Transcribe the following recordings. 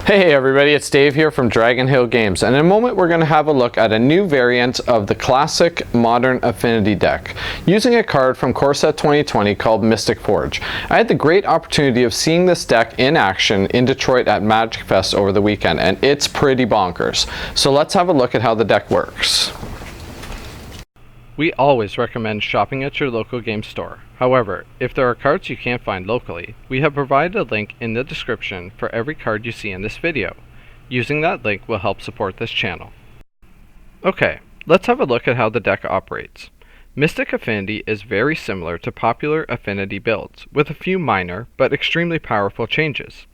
Hey everybody, it's Dave here from Dragonhill Games, and in a moment we're going to have a look at a new variant of the classic modern Affinity deck, using a card from Core Set 2020 called Mystic Forge. I had the great opportunity of seeing this deck in action in Detroit at Magic Fest over the weekend, and it's pretty bonkers. So let's have a look at how the deck works. We always recommend shopping at your local game store. However, if there are cards you can't find locally, we have provided a link in the description for every card you see in this video. Using that link will help support this channel. Okay, let's have a look at how the deck operates. Mystic Affinity is very similar to popular Affinity builds, with a few minor but extremely powerful changes.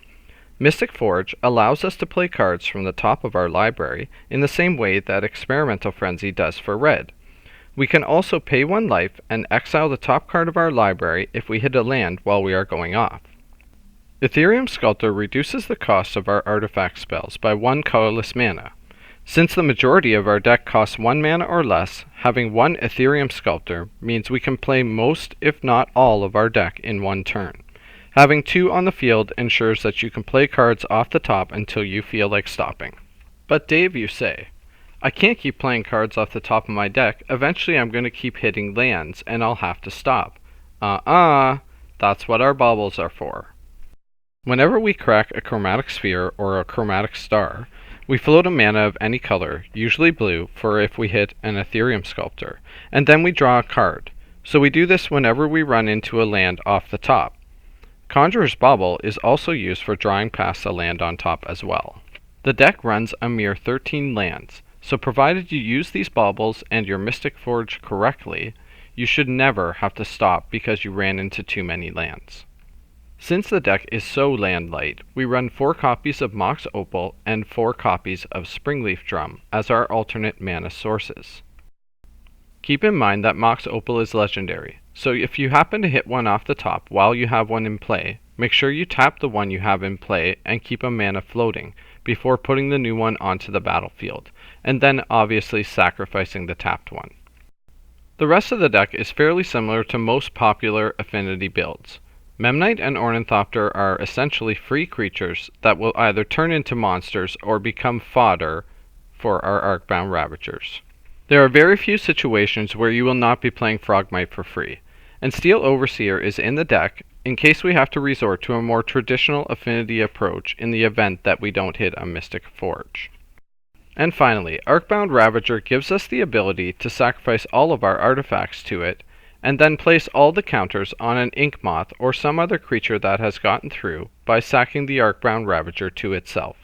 Mystic Forge allows us to play cards from the top of our library in the same way that Experimental Frenzy does for red. We can also pay 1 life and exile the top card of our library if we hit a land while we are going off. Ethereum Sculptor reduces the cost of our artifact spells by 1 colorless mana. Since the majority of our deck costs 1 mana or less, having 1 Ethereum Sculptor means we can play most if not all of our deck in 1 turn. Having 2 on the field ensures that you can play cards off the top until you feel like stopping. But Dave, you say, I can't keep playing cards off the top of my deck. Eventually I'm going to keep hitting lands and I'll have to stop. That's what our baubles are for. Whenever we crack a chromatic sphere or a chromatic star, we float a mana of any color, usually blue, for if we hit an Ethereum Sculptor, and then we draw a card. So we do this whenever we run into a land off the top. Conjurer's Bauble is also used for drawing past a land on top as well. The deck runs a mere 13 lands. So provided you use these baubles and your Mystic Forge correctly, you should never have to stop because you ran into too many lands. Since the deck is so land light, we run 4 copies of Mox Opal and 4 copies of Springleaf Drum as our alternate mana sources. Keep in mind that Mox Opal is legendary, so if you happen to hit one off the top while you have one in play, make sure you tap the one you have in play and keep a mana floating before putting the new one onto the battlefield, and then obviously sacrificing the tapped one. The rest of the deck is fairly similar to most popular Affinity builds. Memnite and Ornithopter are essentially free creatures that will either turn into monsters or become fodder for our Arcbound Ravagers. There are very few situations where you will not be playing Frogmite for free, and Steel Overseer is in the deck in case we have to resort to a more traditional Affinity approach in the event that we don't hit a Mystic Forge. And finally, Arcbound Ravager gives us the ability to sacrifice all of our artifacts to it, and then place all the counters on an Ink Moth or some other creature that has gotten through by sacking the Arcbound Ravager to itself.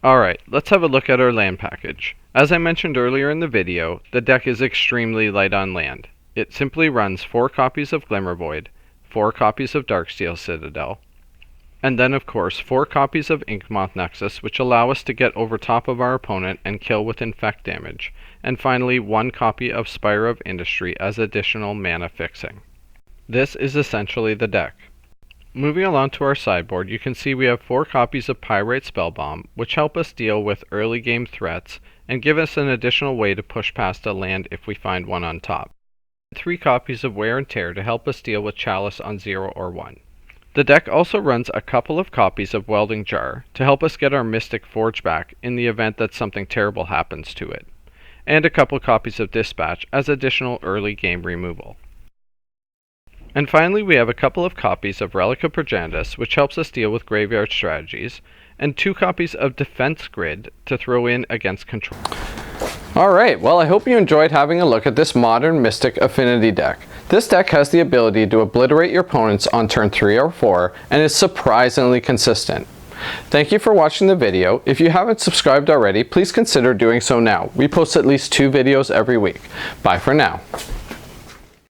Alright, let's have a look at our land package. As I mentioned earlier in the video, the deck is extremely light on land. It simply runs 4 copies of Glimmervoid, 4 copies of Darksteel Citadel, and then of course 4 copies of Inkmoth Nexus, which allow us to get over top of our opponent and kill with infect damage, and finally 1 copy of Spire of Industry as additional mana fixing. This is essentially the deck. Moving along to our sideboard, you can see we have 4 copies of Pyrite Spellbomb, which help us deal with early game threats and give us an additional way to push past a land if we find one on top. 3 copies of Wear and Tear to help us deal with Chalice on 0 or 1. The deck also runs a couple of copies of Welding Jar to help us get our Mystic Forge back in the event that something terrible happens to it, and a couple copies of Dispatch as additional early game removal. And finally we have a couple of copies of Relic of Progenitus, which helps us deal with graveyard strategies, and 2 copies of Defense Grid to throw in against control. Alright, well I hope you enjoyed having a look at this modern Mystic Affinity deck. This deck has the ability to obliterate your opponents on turn 3 or 4 and is surprisingly consistent. Thank you for watching the video. If you haven't subscribed already, please consider doing so now. We post at least 2 videos every week. Bye for now.